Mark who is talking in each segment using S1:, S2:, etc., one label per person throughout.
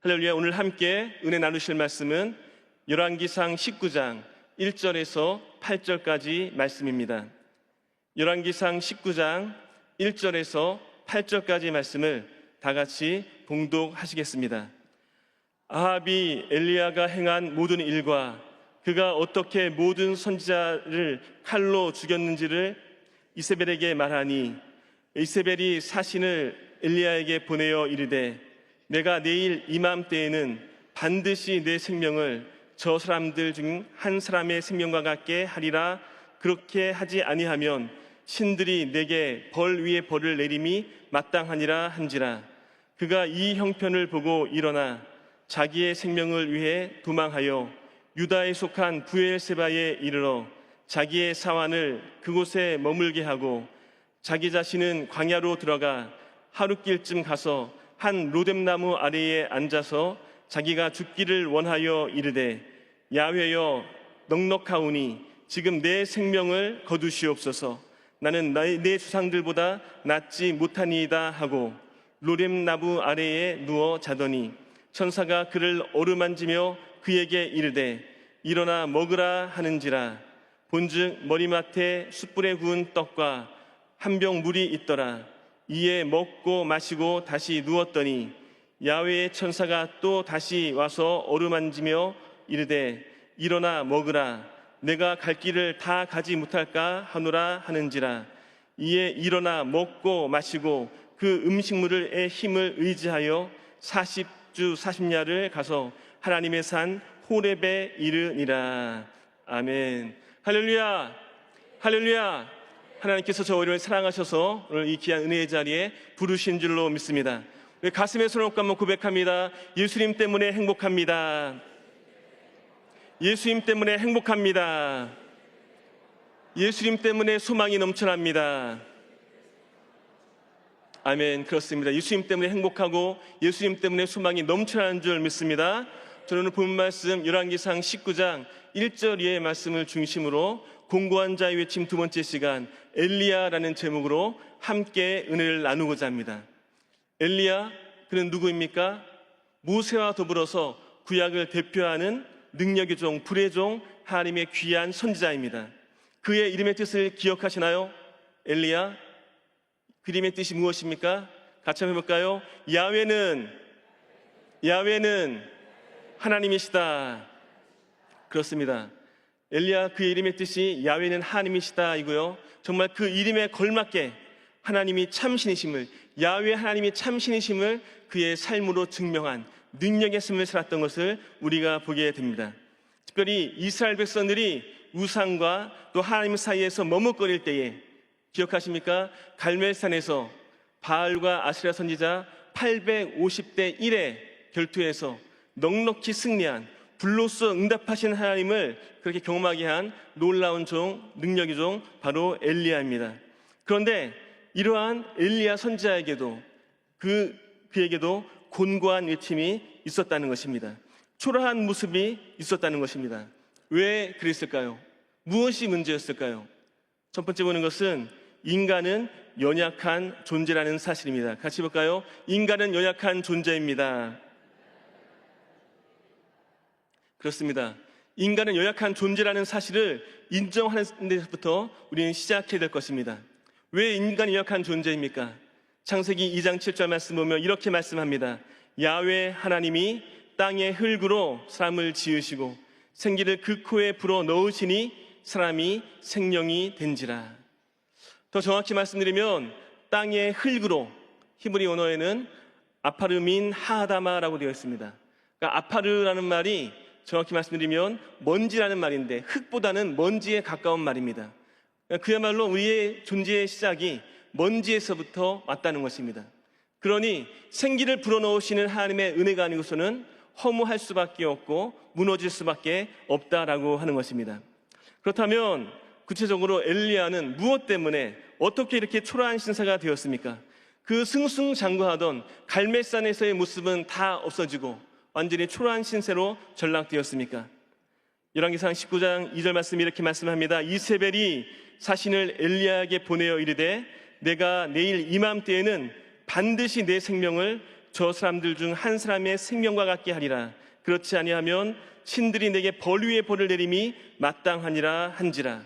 S1: 할렐루야. 오늘 함께 은혜 나누실 말씀은 열왕기상 19장 1절에서 8절까지 말씀입니다. 열왕기상 19장 1절에서 8절까지 말씀을 다 같이 봉독하시겠습니다. 아합이 엘리야가 행한 모든 일과 그가 어떻게 모든 선지자를 칼로 죽였는지를 이세벨에게 말하니, 이세벨이 사신을 엘리야에게 보내어 이르되, 내가 내일 이맘때에는 반드시 내 생명을 저 사람들 중 한 사람의 생명과 같게 하리라. 그렇게 하지 아니하면 신들이 내게 벌 위에 벌을 내림이 마땅하니라 한지라. 그가 이 형편을 보고 일어나 자기의 생명을 위해 도망하여 유다에 속한 부엘세바에 이르러 자기의 사환을 그곳에 머물게 하고, 자기 자신은 광야로 들어가 하룻길쯤 가서 한 로뎀나무 아래에 앉아서 자기가 죽기를 원하여 이르되, 야훼여 넉넉하오니 지금 내 생명을 거두시옵소서. 나는 내 주상들보다 낫지 못하니이다 하고 로뎀나무 아래에 누워 자더니, 천사가 그를 어루만지며 그에게 이르되, 일어나 먹으라 하는지라. 본즉 머리맡에 숯불에 구운 떡과 한 병 물이 있더라. 이에 먹고 마시고 다시 누웠더니 야훼의 천사가 또 다시 와서 어루만지며 이르되, 일어나 먹으라. 내가 갈 길을 다 가지 못할까 하노라 하는지라. 이에 일어나 먹고 마시고 그 음식물의 힘을 의지하여 40주 40야를 가서 하나님의 산 호렙에 이르니라. 아멘. 할렐루야. 할렐루야. 하나님께서 저희를 사랑하셔서 오늘 이 귀한 은혜의 자리에 부르신 줄로 믿습니다. 우리 가슴에 손을 얹고 한번 고백합니다. 예수님 때문에 행복합니다. 예수님 때문에 행복합니다. 예수님 때문에 소망이 넘쳐납니다. 아멘. 그렇습니다. 예수님 때문에 행복하고 예수님 때문에 소망이 넘쳐나는 줄 믿습니다. 저는 오늘 본 말씀 열왕기상 19장 1절 이하의 말씀을 중심으로 공고한 자의 외침 두 번째 시간, 엘리야라는 제목으로 함께 은혜를 나누고자 합니다. 엘리야, 그는 누구입니까? 모세와 더불어서 구약을 대표하는 능력의 종, 불의 종, 하나님의 귀한 선지자입니다. 그의 이름의 뜻을 기억하시나요? 엘리야, 그 이름의 뜻이 무엇입니까? 같이 한번 해볼까요? 야훼는 하나님이시다. 그렇습니다. 엘리야, 그의 이름의 뜻이 야훼는 하나님이시다 이고요, 정말 그 이름에 걸맞게 하나님이 참신이심을, 야훼 하나님이 참신이심을 그의 삶으로 증명한 능력의 삶을 살았던 것을 우리가 보게 됩니다. 특별히 이스라엘 백성들이 우상과 또 하나님 사이에서 머뭇거릴 때에 기억하십니까? 갈멜산에서 바알과 아세라 선지자 850대 1의 결투에서 넉넉히 승리한, 불로써 응답하신 하나님을 그렇게 경험하게 한 놀라운 종, 능력의 종, 바로 엘리야입니다. 그런데 이러한 엘리야 선지자에게도 그에게도 곤고한 외침이 있었다는 것입니다. 초라한 모습이 있었다는 것입니다. 왜 그랬을까요? 무엇이 문제였을까요? 첫 번째 보는 것은 인간은 연약한 존재라는 사실입니다. 같이 볼까요? 인간은 연약한 존재입니다. 그렇습니다. 인간은 연약한 존재라는 사실을 인정하는 데서부터 우리는 시작해야 될 것입니다. 왜 인간이 연약한 존재입니까? 창세기 2장 7절 말씀 보면 이렇게 말씀합니다. 야훼 하나님이 땅의 흙으로 사람을 지으시고 생기를 그 코에 불어 넣으시니 사람이 생명이 된지라. 더 정확히 말씀드리면 땅의 흙으로, 히브리 언어에는 아파르민 하다마라고 되어 있습니다. 그러니까 아파르라는 말이 정확히 말씀드리면 먼지라는 말인데 흙보다는 먼지에 가까운 말입니다. 그야말로 우리의 존재의 시작이 먼지에서부터 왔다는 것입니다. 그러니 생기를 불어넣으시는 하나님의 은혜가 아니고서는 허무할 수밖에 없고 무너질 수밖에 없다라고 하는 것입니다. 그렇다면 구체적으로 엘리야는 무엇 때문에 어떻게 이렇게 초라한 신사가 되었습니까? 그 승승장구하던 갈멜산에서의 모습은 다 없어지고 완전히 초라한 신세로 전락되었습니까? 열왕기상 19장 2절 말씀이 이렇게 말씀합니다. 이세벨이 사신을 엘리야에게 보내어 이르되, 내가 내일 이맘때에는 반드시 내 생명을 저 사람들 중 한 사람의 생명과 같게 하리라. 그렇지 아니하면 신들이 내게 벌 위에 벌을 내림이 마땅하니라 한지라.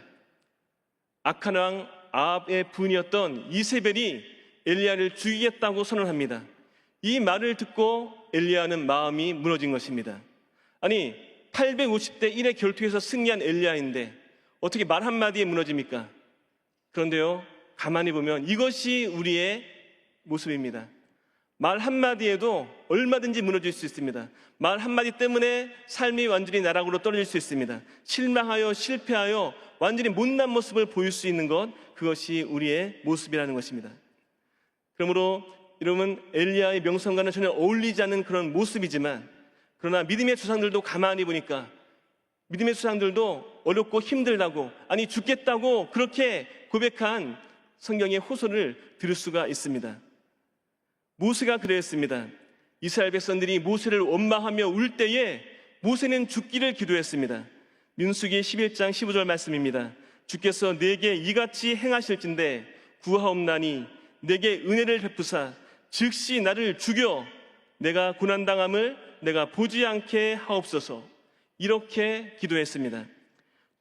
S1: 악한 왕 아합의 부인이었던 이세벨이 엘리야를 죽이겠다고 선언합니다. 이 말을 듣고 엘리야는 마음이 무너진 것입니다. 아니 850대 1의 결투에서 승리한 엘리야인데 어떻게 말 한마디에 무너집니까? 그런데요, 가만히 보면 이것이 우리의 모습입니다. 말 한마디에도 얼마든지 무너질 수 있습니다. 말 한마디 때문에 삶이 완전히 나락으로 떨어질 수 있습니다. 실망하여 실패하여 완전히 못난 모습을 보일 수 있는 것, 그것이 우리의 모습이라는 것입니다. 그러므로 여러분, 엘리야의 명성과는 전혀 어울리지 않는 그런 모습이지만, 그러나 믿음의 조상들도 가만히 보니까 믿음의 조상들도 어렵고 힘들다고, 아니 죽겠다고 그렇게 고백한 성경의 호소를 들을 수가 있습니다. 모세가 그랬습니다. 이스라엘 백성들이 모세를 원망하며 울 때에 모세는 죽기를 기도했습니다. 민수기 11장 15절 말씀입니다. 주께서 내게 이같이 행하실진대 구하옵나니 내게 은혜를 베푸사 즉시 나를 죽여 내가 고난당함을 내가 보지 않게 하옵소서. 이렇게 기도했습니다.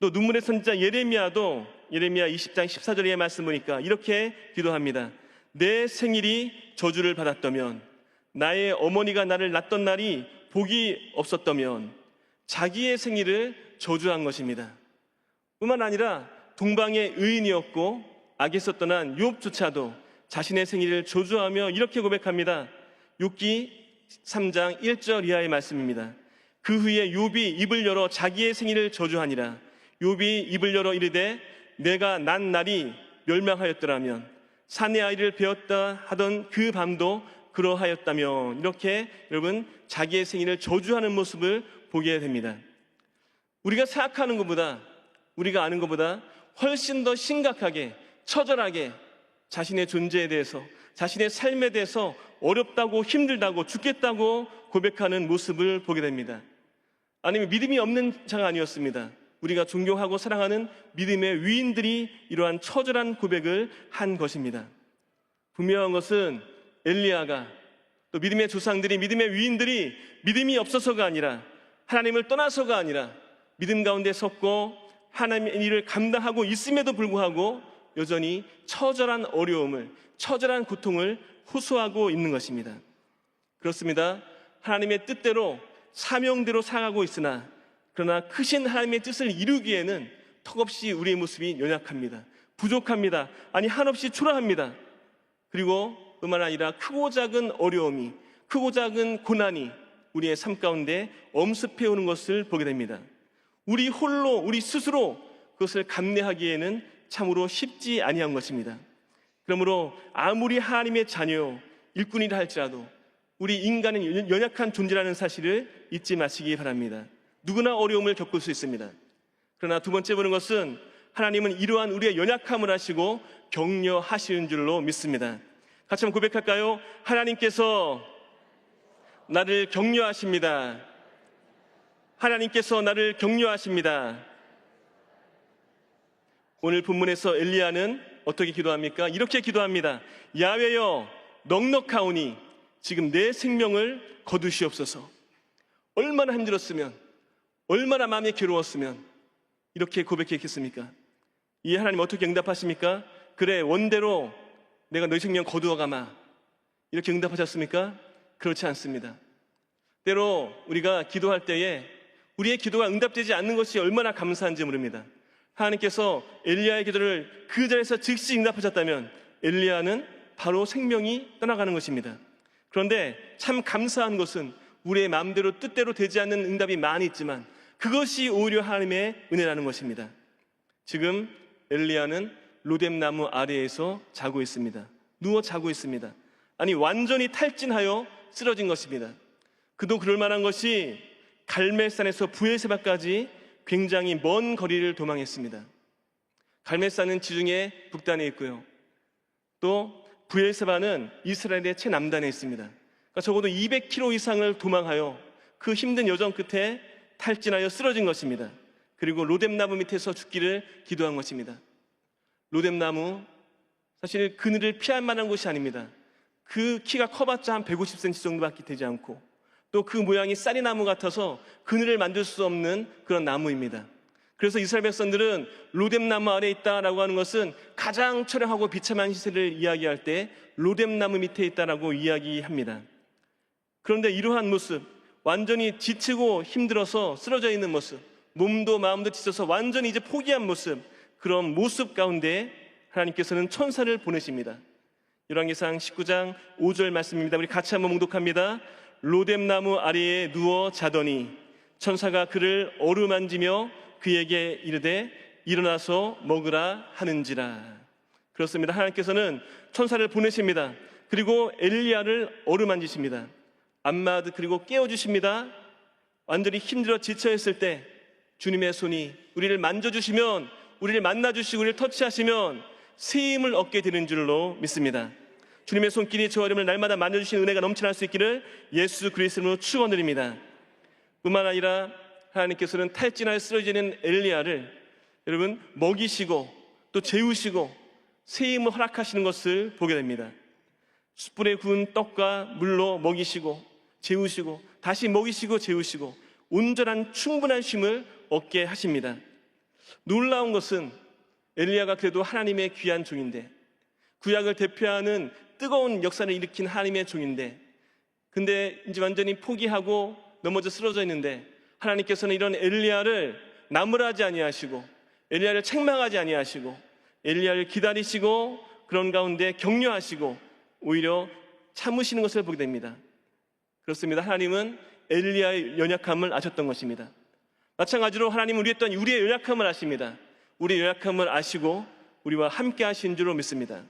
S1: 또 눈물의 선지자 예레미야도 예레미야 20장 14절의 말씀 보니까 이렇게 기도합니다. 내 생일이 저주를 받았다면, 나의 어머니가 나를 낳던 날이 복이 없었다면 자기의 생일을 저주한 것입니다. 뿐만 아니라 동방의 의인이었고 악에서 떠난 욥조차도 자신의 생일을 저주하며 이렇게 고백합니다. 욥기 3장 1절 이하의 말씀입니다. 그 후에 욥이 입을 열어 자기의 생일을 저주하니라. 욥이 입을 열어 이르되 내가 난 날이 멸망하였더라면 사내 아이를 베었다 하던 그 밤도 그러하였다면, 이렇게 여러분 자기의 생일을 저주하는 모습을 보게 됩니다. 우리가 생각하는 것보다, 우리가 아는 것보다 훨씬 더 심각하게 처절하게 자신의 존재에 대해서, 자신의 삶에 대해서 어렵다고 힘들다고 죽겠다고 고백하는 모습을 보게 됩니다. 아니면 믿음이 없는 자가 아니었습니다. 우리가 존경하고 사랑하는 믿음의 위인들이 이러한 처절한 고백을 한 것입니다. 분명한 것은 엘리야가, 또 믿음의 조상들이, 믿음의 위인들이 믿음이 없어서가 아니라, 하나님을 떠나서가 아니라 믿음 가운데 섰고 하나님의 일을 감당하고 있음에도 불구하고 여전히 처절한 어려움을, 처절한 고통을 호소하고 있는 것입니다. 그렇습니다. 하나님의 뜻대로 사명대로 살아가고 있으나, 그러나 크신 하나님의 뜻을 이루기에는 턱없이 우리의 모습이 연약합니다. 부족합니다. 아니 한없이 초라합니다. 그리고 뿐만 아니라 크고 작은 어려움이, 크고 작은 고난이 우리의 삶 가운데 엄습해 오는 것을 보게 됩니다. 우리 홀로, 우리 스스로 그것을 감내하기에는 참으로 쉽지 아니한 것입니다. 그러므로 아무리 하나님의 자녀, 일꾼이라 할지라도 우리 인간은 연약한 존재라는 사실을 잊지 마시기 바랍니다. 누구나 어려움을 겪을 수 있습니다. 그러나 두 번째 보는 것은 하나님은 이러한 우리의 연약함을 아시고 격려하시는 줄로 믿습니다. 같이 한번 고백할까요? 하나님께서 나를 격려하십니다. 하나님께서 나를 격려하십니다. 오늘 본문에서 엘리야는 어떻게 기도합니까? 이렇게 기도합니다. 야훼여 넉넉하오니 지금 내 생명을 거두시옵소서. 얼마나 힘들었으면, 얼마나 마음이 괴로웠으면 이렇게 고백했겠습니까? 이 하나님 어떻게 응답하십니까? 그래, 원대로 내가 너희 생명 거두어가마, 이렇게 응답하셨습니까? 그렇지 않습니다. 때로 우리가 기도할 때에 우리의 기도가 응답되지 않는 것이 얼마나 감사한지 모릅니다. 하나님께서 엘리야의 기도를 그 자리에서 즉시 응답하셨다면 엘리야는 바로 생명이 떠나가는 것입니다. 그런데 참 감사한 것은 우리의 마음대로 뜻대로 되지 않는 응답이 많이 있지만 그것이 오히려 하나님의 은혜라는 것입니다. 지금 엘리야는 로뎀나무 아래에서 자고 있습니다. 누워 자고 있습니다. 아니 완전히 탈진하여 쓰러진 것입니다. 그도 그럴 만한 것이 갈멜산에서 브엘세바까지 굉장히 먼 거리를 도망했습니다. 갈멜산은 지중해 북단에 있고요, 또 브엘세바는 이스라엘의 최남단에 있습니다. 그러니까 적어도 200km 이상을 도망하여 그 힘든 여정 끝에 탈진하여 쓰러진 것입니다. 그리고 로뎀나무 밑에서 죽기를 기도한 것입니다. 로뎀나무, 사실 그늘을 피할 만한 곳이 아닙니다. 그 키가 커봤자 한 150cm 정도밖에 되지 않고 또 그 모양이 쌀이나무 같아서 그늘을 만들 수 없는 그런 나무입니다. 그래서 이스라엘 백성들은 로뎀나무 아래에 있다라고 하는 것은 가장 처량하고 비참한 시세를 이야기할 때 로뎀나무 밑에 있다라고 이야기합니다. 그런데 이러한 모습, 완전히 지치고 힘들어서 쓰러져 있는 모습, 몸도 마음도 지쳐서 완전히 이제 포기한 모습, 그런 모습 가운데 하나님께서는 천사를 보내십니다. 열왕기상 19장 5절 말씀입니다. 우리 같이 한번 봉독합니다. 로뎀나무 아래에 누워 자더니 천사가 그를 어루만지며 그에게 이르되 일어나서 먹으라 하는지라. 그렇습니다. 하나님께서는 천사를 보내십니다. 그리고 엘리야를 어루만지십니다. 안마드 그리고 깨워주십니다. 완전히 힘들어 지쳐있을 때 주님의 손이 우리를 만져주시면, 우리를 만나주시고 우리를 터치하시면 새 힘을 얻게 되는 줄로 믿습니다. 주님의 손길이 저와 여러분을 날마다 만져주시는 은혜가 넘쳐날 수 있기를 예수 그리스도로 축원드립니다. 뿐만 아니라 하나님께서는 탈진하여 쓰러지는 엘리야를 여러분 먹이시고 또 재우시고 새 힘을 허락하시는 것을 보게 됩니다. 숯불에 구운 떡과 물로 먹이시고 재우시고 다시 먹이시고 재우시고 온전한 충분한 쉼을 얻게 하십니다. 놀라운 것은 엘리야가 그래도 하나님의 귀한 종인데, 구약을 대표하는 뜨거운 역사를 일으킨 하나님의 종인데, 근데 이제 완전히 포기하고 넘어져 쓰러져 있는데 하나님께서는 이런 엘리야를 나무라지 아니하시고 엘리야를 책망하지 아니하시고 엘리야를 기다리시고 그런 가운데 격려하시고 오히려 참으시는 것을 보게 됩니다. 그렇습니다. 하나님은 엘리야의 연약함을 아셨던 것입니다. 마찬가지로 하나님은 우리의 연약함을 아십니다. 우리의 연약함을 아시고 우리와 함께 하신 줄로 믿습니다.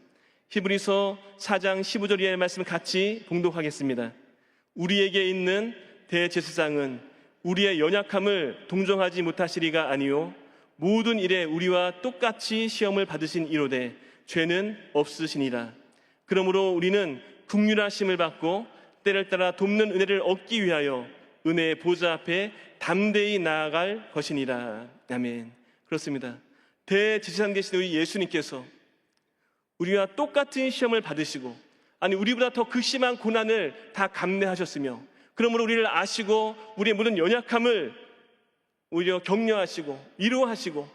S1: 히브리서 4장 15절 이하의 말씀 같이 봉독하겠습니다. 우리에게 있는 대제사장은 우리의 연약함을 동정하지 못하시리가 아니요 모든 일에 우리와 똑같이 시험을 받으신 이로되 죄는 없으시니라. 그러므로 우리는 긍휼하심을 받고 때를 따라 돕는 은혜를 얻기 위하여 은혜의 보좌 앞에 담대히 나아갈 것이니라. 아멘. 그렇습니다. 대제사장 되신 우리 예수님께서 우리와 똑같은 시험을 받으시고, 아니 우리보다 더 극심한 고난을 다 감내하셨으며, 그러므로 우리를 아시고 우리의 모든 연약함을 오히려 격려하시고 위로하시고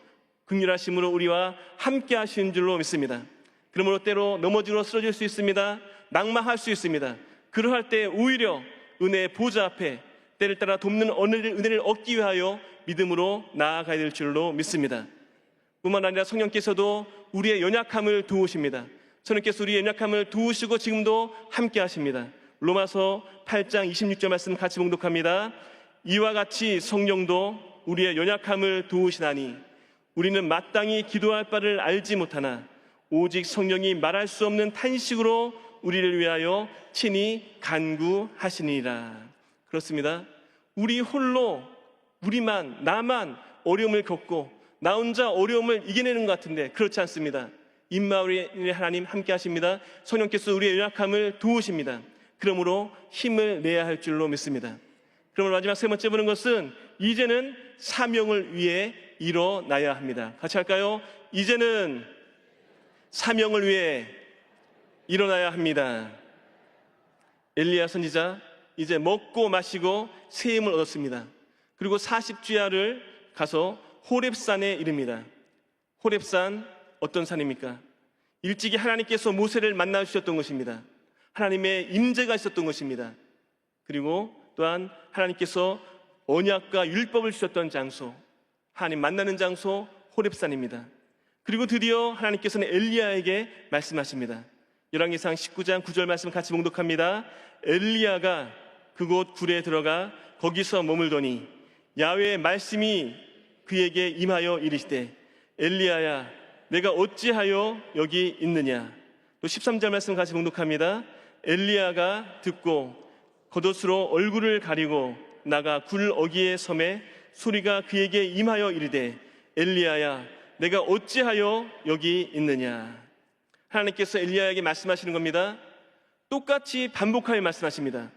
S1: 긍휼하심으로 우리와 함께 하시는 줄로 믿습니다. 그러므로 때로 넘어지고 쓰러질 수 있습니다. 낙망할 수 있습니다. 그러할 때 오히려 은혜의 보좌 앞에 때를 따라 돕는 은혜를 얻기 위하여 믿음으로 나아가야 될 줄로 믿습니다. 뿐만 아니라 성령께서도 우리의 연약함을 도우십니다. 성령께서 우리의 연약함을 도우시고 지금도 함께 하십니다. 로마서 8장 26절 말씀 같이 봉독합니다. 이와 같이 성령도 우리의 연약함을 도우시나니 우리는 마땅히 기도할 바를 알지 못하나 오직 성령이 말할 수 없는 탄식으로 우리를 위하여 친히 간구하시니라. 그렇습니다. 우리 홀로 나만 어려움을 겪고 나 혼자 어려움을 이겨내는 것 같은데 그렇지 않습니다. 임마누엘 하나님 함께 하십니다. 성령께서 우리의 연약함을 도우십니다. 그러므로 힘을 내야 할 줄로 믿습니다. 그러면 마지막 세 번째 보는 것은 이제는 사명을 위해 일어나야 합니다. 같이 할까요? 이제는 사명을 위해 일어나야 합니다. 엘리야 선지자 이제 먹고 마시고 새 힘을 얻었습니다. 그리고 40주야를 가서 호렙산에 이릅니다. 호렙산 어떤 산입니까? 일찍이 하나님께서 모세를 만나 주셨던 것입니다. 하나님의 임재가 있었던 것입니다. 그리고 또한 하나님께서 언약과 율법을 주셨던 장소, 하나님 만나는 장소 호렙산입니다. 그리고 드디어 하나님께서는 엘리야에게 말씀하십니다. 열왕기상 19장 9절 말씀 같이 봉독합니다. 엘리야가 그곳 굴에 들어가 거기서 머물더니 야훼의 말씀이 그에게 임하여 이르시되 엘리야야 내가 어찌하여 여기 있느냐. 또 13절 말씀 같이 봉독합니다. 엘리야가 듣고 겉옷으로 얼굴을 가리고 나가 굴 어귀에 섬에 소리가 그에게 임하여 이르되 엘리야야 내가 어찌하여 여기 있느냐. 하나님께서 엘리야에게 말씀하시는 겁니다. 똑같이 반복하여 말씀하십니다.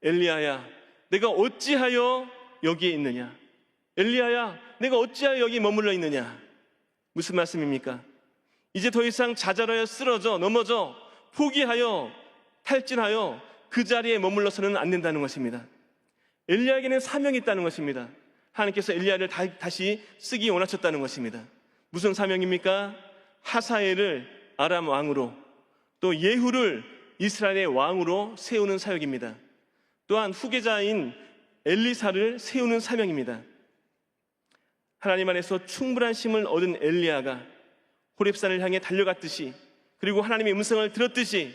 S1: 엘리야야 내가 어찌하여 여기에 있느냐. 엘리야야 내가 어찌하여 여기 머물러 있느냐. 무슨 말씀입니까? 이제 더 이상 좌절하여 쓰러져 넘어져 포기하여 탈진하여 그 자리에 머물러서는 안 된다는 것입니다. 엘리야에게는 사명이 있다는 것입니다. 하나님께서 엘리야를 다시 쓰기 원하셨다는 것입니다. 무슨 사명입니까? 하사엘을 아람 왕으로, 또 예후를 이스라엘의 왕으로 세우는 사역입니다. 또한 후계자인 엘리사를 세우는 사명입니다. 하나님 안에서 충분한 힘을 얻은 엘리야가 호렙산을 향해 달려갔듯이, 그리고 하나님의 음성을 들었듯이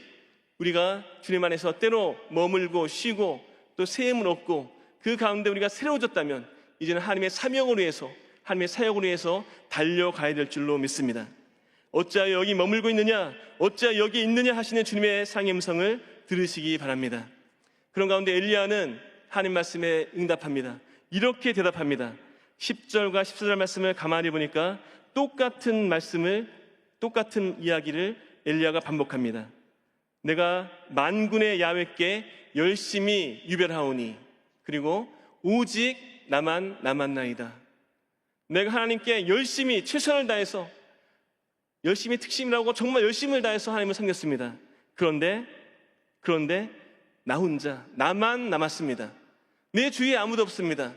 S1: 우리가 주님 안에서 때로 머물고 쉬고 또 새 힘을 얻고 그 가운데 우리가 새로워졌다면 이제는 하나님의 사명을 위해서, 하나님의 사역을 위해서 달려가야 될 줄로 믿습니다. 어찌하여 여기 머물고 있느냐, 어찌하여 여기 있느냐 하시는 주님의 사랑의 음성을 들으시기 바랍니다. 그런 가운데 엘리야는 하나님 말씀에 응답합니다. 이렇게 대답합니다. 10절과 14절 말씀을 가만히 보니까 똑같은 말씀을, 똑같은 이야기를 엘리야가 반복합니다. 내가 만군의 야훼께 열심히 유별하오니, 그리고 오직 나만 남았나이다. 내가 하나님께 열심히 최선을 다해서, 열심히 특심이라고 정말 열심을 다해서 하나님을 섬겼습니다. 그런데 나 혼자, 나만 남았습니다. 내 주위에 아무도 없습니다.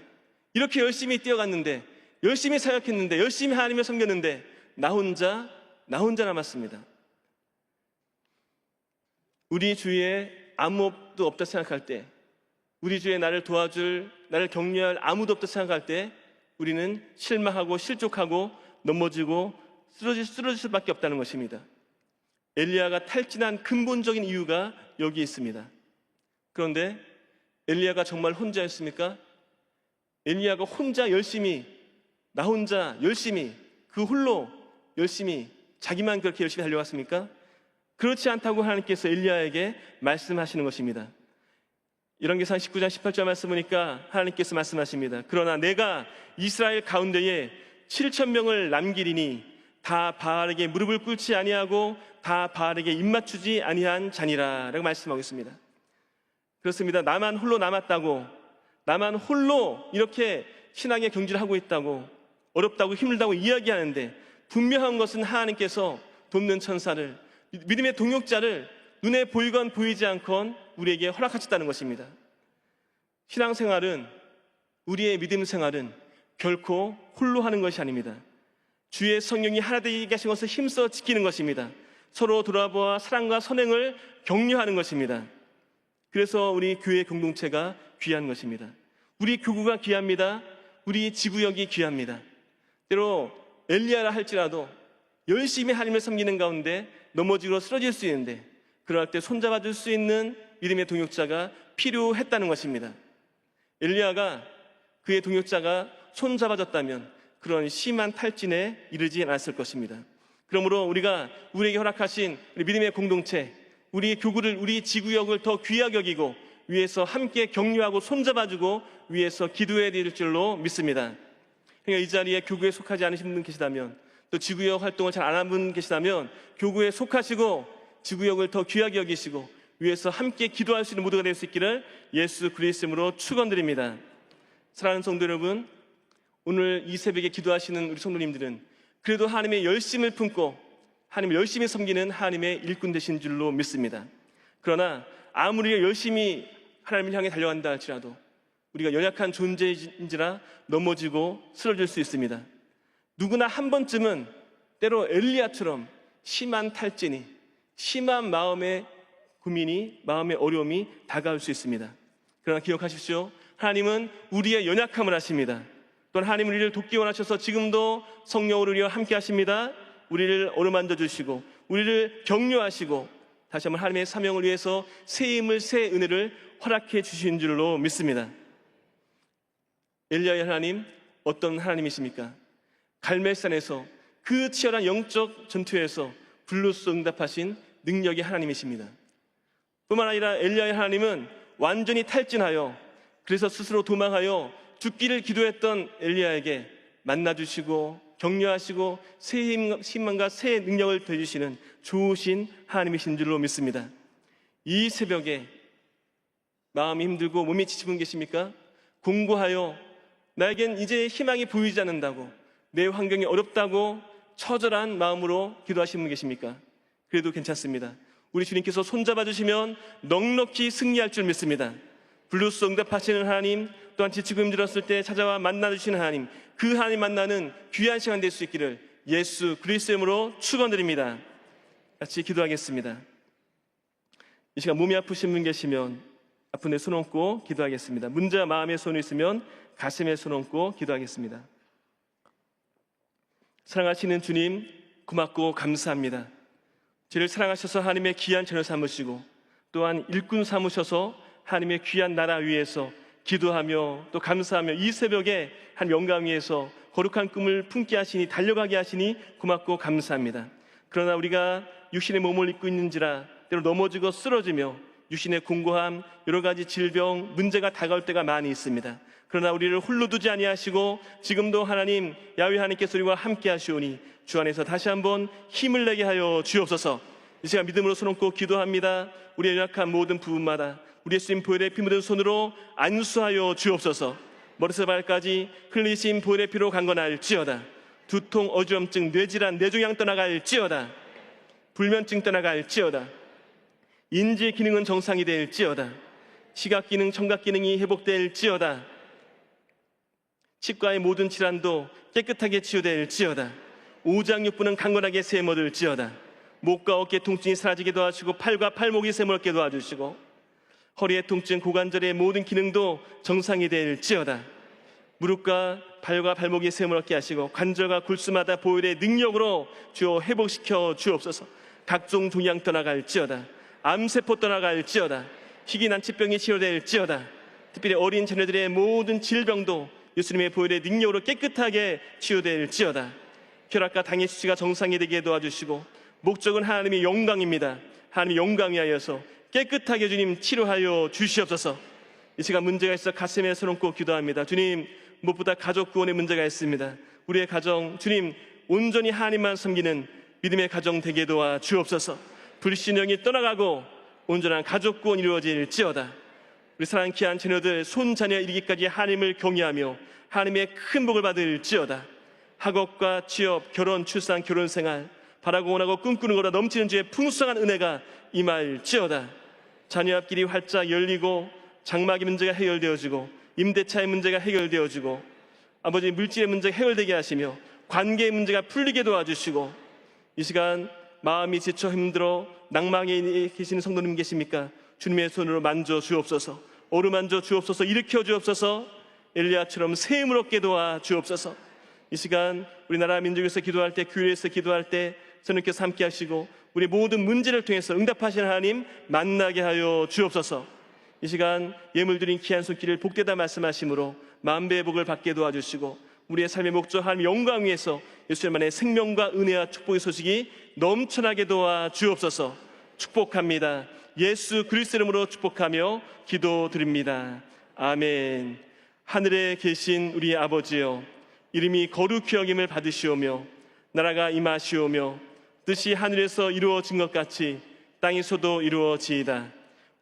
S1: 이렇게 열심히 뛰어갔는데, 열심히 사역했는데, 열심히 하나님을 섬겼는데 나 혼자 남았습니다. 우리 주위에 아무도 없다 생각할 때, 우리 주위에 나를 도와줄, 나를 격려할 아무도 없다 생각할 때 우리는 실망하고 실족하고 넘어지고 쓰러질 수밖에 없다는 것입니다. 엘리야가 탈진한 근본적인 이유가 여기 있습니다. 그런데 엘리야가 정말 혼자였습니까? 엘리야가 혼자 열심히, 나 혼자 열심히, 그 홀로 열심히, 자기만 그렇게 열심히 달려갔습니까? 그렇지 않다고 하나님께서 엘리야에게 말씀하시는 것입니다. 열왕기상 19장 18절 말씀 보니까 하나님께서 말씀하십니다. 그러나 내가 이스라엘 가운데에 7,000명을 남기리니 다 바알에게 무릎을 꿇지 아니하고 다 바알에게 입맞추지 아니한 자니라 라고 말씀하고 있습니다. 그렇습니다. 나만 홀로 남았다고, 나만 홀로 이렇게 신앙의 경주를 하고 있다고, 어렵다고 힘들다고 이야기하는데 분명한 것은 하나님께서 돕는 천사를, 믿음의 동역자를 눈에 보이건 보이지 않건 우리에게 허락하셨다는 것입니다. 신앙생활은, 우리의 믿음 생활은 결코 홀로 하는 것이 아닙니다. 주의 성령이 하나 되게 하신 것을 힘써 지키는 것입니다. 서로 돌아보아 사랑과 선행을 격려하는 것입니다. 그래서 우리 교회 공동체가 귀한 것입니다. 우리 교구가 귀합니다. 우리 지구역이 귀합니다. 때로 엘리야라 할지라도 열심히 하나님을 섬기는 가운데 넘어지고 쓰러질 수 있는데, 그럴 때 손잡아 줄 수 있는 믿음의 동역자가 필요했다는 것입니다. 엘리야가, 그의 동역자가 손잡아줬다면 그런 심한 탈진에 이르지 않았을 것입니다. 그러므로 우리가 우리에게 허락하신 우리 믿음의 공동체, 우리 교구를, 우리 지구역을 더 귀하게 여기고 위에서 함께 격려하고 손잡아주고 위에서 기도해야 될 줄로 믿습니다. 그러니까 이 자리에 교구에 속하지 않으신 분 계시다면, 또 지구역 활동을 잘 안 한 분 계시다면 교구에 속하시고 지구역을 더 귀하게 여기시고 위에서 함께 기도할 수 있는 모두가 될 수 있기를 예수 그리스도의 이름으로 축원드립니다. 사랑하는 성도 여러분, 오늘 이 새벽에 기도하시는 우리 성도님들은 그래도 하나님의 열심을 품고 하나님을 열심히 섬기는 하나님의 일꾼 되신 줄로 믿습니다. 그러나 아무리 열심히 하나님을 향해 달려간다 할지라도 우리가 연약한 존재인지라 넘어지고 쓰러질 수 있습니다. 누구나 한 번쯤은 때로 엘리야처럼 심한 탈진이, 심한 마음의 고민이, 마음의 어려움이 다가올 수 있습니다. 그러나 기억하십시오. 하나님은 우리의 연약함을 아십니다. 또한 하나님은 우리를 돕기 원하셔서 지금도 성령으로 우리와 함께 하십니다. 우리를 어루만져 주시고 우리를 격려하시고 다시 한번 하나님의 사명을 위해서 새 힘을, 새 은혜를 허락해 주신 줄로 믿습니다. 엘리야의 하나님, 어떤 하나님이십니까? 갈멜산에서 그 치열한 영적 전투에서 불로써 응답하신 능력의 하나님이십니다. 뿐만 아니라 엘리야의 하나님은 완전히 탈진하여, 그래서 스스로 도망하여 죽기를 기도했던 엘리야에게 만나주시고 격려하시고 새 힘만과 새 능력을 더해주시는 좋으신 하나님이신 줄로 믿습니다. 이 새벽에 마음이 힘들고 몸이 지친 분 계십니까? 공고하여 나에겐 이제 희망이 보이지 않는다고, 내 환경이 어렵다고 처절한 마음으로 기도하시는 분 계십니까? 그래도 괜찮습니다. 우리 주님께서 손잡아 주시면 넉넉히 승리할 줄 믿습니다. 블루스 응답하시는 하나님, 또한 지치고 힘들었을 때 찾아와 만나주시는 하나님, 그 하나님 만나는 귀한 시간 될 수 있기를 예수 그리스도의 이름으로 축원드립니다. 같이 기도하겠습니다. 이 시간 몸이 아프신 분 계시면 아픈 데 손 얹고 기도하겠습니다. 문제와 마음에 손이 있으면 가슴에 손 얹고 기도하겠습니다. 사랑하시는 주님, 고맙고 감사합니다. 저를 사랑하셔서 하나님의 귀한 자녀 삼으시고 또한 일꾼 삼으셔서 하나님의 귀한 나라 위에서 기도하며 또 감사하며 이 새벽에 한 영광 위에서 거룩한 꿈을 품게 하시니 달려가게 하시니 고맙고 감사합니다. 그러나 우리가 육신의 몸을 입고 있는지라 때로 넘어지고 쓰러지며 육신의 공고함, 여러 가지 질병, 문제가 다가올 때가 많이 있습니다. 그러나 우리를 홀로 두지 아니하시고 지금도 하나님, 야훼 하나님께서 우리와 함께 하시오니 주 안에서 다시 한번 힘을 내게 하여 주옵소서. 이 시간 믿음으로 손 얹고 기도합니다. 우리의 연약한 모든 부분마다 우리 예수님 보혈의 피 묻은 손으로 안수하여 주옵소서. 머리에서 발까지 흘리신 보혈의 피로 강건할지어다. 두통, 어지럼증, 뇌질환, 뇌종양 떠나갈지어다. 불면증 떠나갈지어다. 인지 기능은 정상이 될지어다. 시각 기능, 청각 기능이 회복될지어다. 치과의 모든 질환도 깨끗하게 치유될지어다. 오장육부는 강건하게 세모들지어다. 목과 어깨 통증이 사라지게 도와주시고 팔과 팔목이 세모롭게 도와주시고 허리의 통증, 고관절의 모든 기능도 정상이 될지어다. 무릎과 발과 발목이 세모롭게 하시고 관절과 골수마다 보혈의 능력으로 주여 회복시켜 주옵소서. 각종 종양 떠나갈지어다. 암세포 떠나갈지어다. 희귀난치병이 치료될지어다. 특별히 어린 자녀들의 모든 질병도 예수님의 보혈의 능력으로 깨끗하게 치유될지어다. 혈압과 당의 수치가 정상이 되게 도와주시고 목적은 하나님의 영광입니다. 하나님의 영광 위하여서 깨끗하게 주님 치료하여 주시옵소서. 이 시간 문제가 있어 가슴에 손 얹고 기도합니다. 주님, 무엇보다 가족 구원의 문제가 있습니다. 우리의 가정, 주님 온전히 하나님만 섬기는 믿음의 가정 되게 도와 주옵소서. 불신령이 떠나가고 온전한 가족 구원이 이루어질지어다. 우리 사랑하는 귀한 자녀들 손자녀 이르기까지 하나님을 경외하며 하나님의 큰 복을 받을지어다. 학업과 취업, 결혼, 출산, 결혼생활 바라고 원하고 꿈꾸는 거라 넘치는 주의 풍성한 은혜가 임할지어다. 자녀 앞길이 활짝 열리고 장막의 문제가 해결되어지고 임대차의 문제가 해결되어지고 아버지 물질의 문제가 해결되게 하시며 관계의 문제가 풀리게 도와주시고 이 시간 마음이 지쳐 힘들어 낭망에 계시는 성도님 계십니까? 주님의 손으로 만져 주옵소서. 어루만져 주옵소서. 일으켜 주옵소서. 엘리야처럼 샘을 얻게 도와 주옵소서. 이 시간 우리나라 민족에서 기도할 때, 교회에서 기도할 때 성령께서 함께 하시고 우리 모든 문제를 통해서 응답하시는 하나님 만나게 하여 주옵소서. 이 시간 예물 드린 귀한 손길을 복되다 말씀하심으로 만배의 복을 받게 도와주시고 우리의 삶의 목적 하나님 영광 위에서 예수님만의 생명과 은혜와 축복의 소식이 넘쳐나게 도와 주옵소서. 축복합니다. 예수 그리스도 이름으로 축복하며 기도드립니다. 아멘. 하늘에 계신 우리 아버지여, 이름이 거룩히 여김을 받으시오며 나라가 임하시오며 뜻이 하늘에서 이루어진 것 같이 땅에서도 이루어지이다.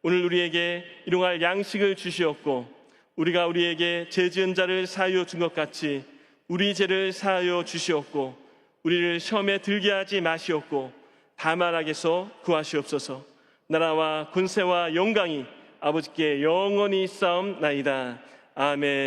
S1: 오늘 우리에게 일용할 양식을 주시옵고 우리가 우리에게 죄 지은 자를 사하여 준 것 같이 우리 죄를 사하여 주시옵고 우리를 시험에 들게 하지 마시옵고 다만 악에서 구하시옵소서. 나라와 권세와 영광이 아버지께 영원히 쌓옵나이다. 아멘.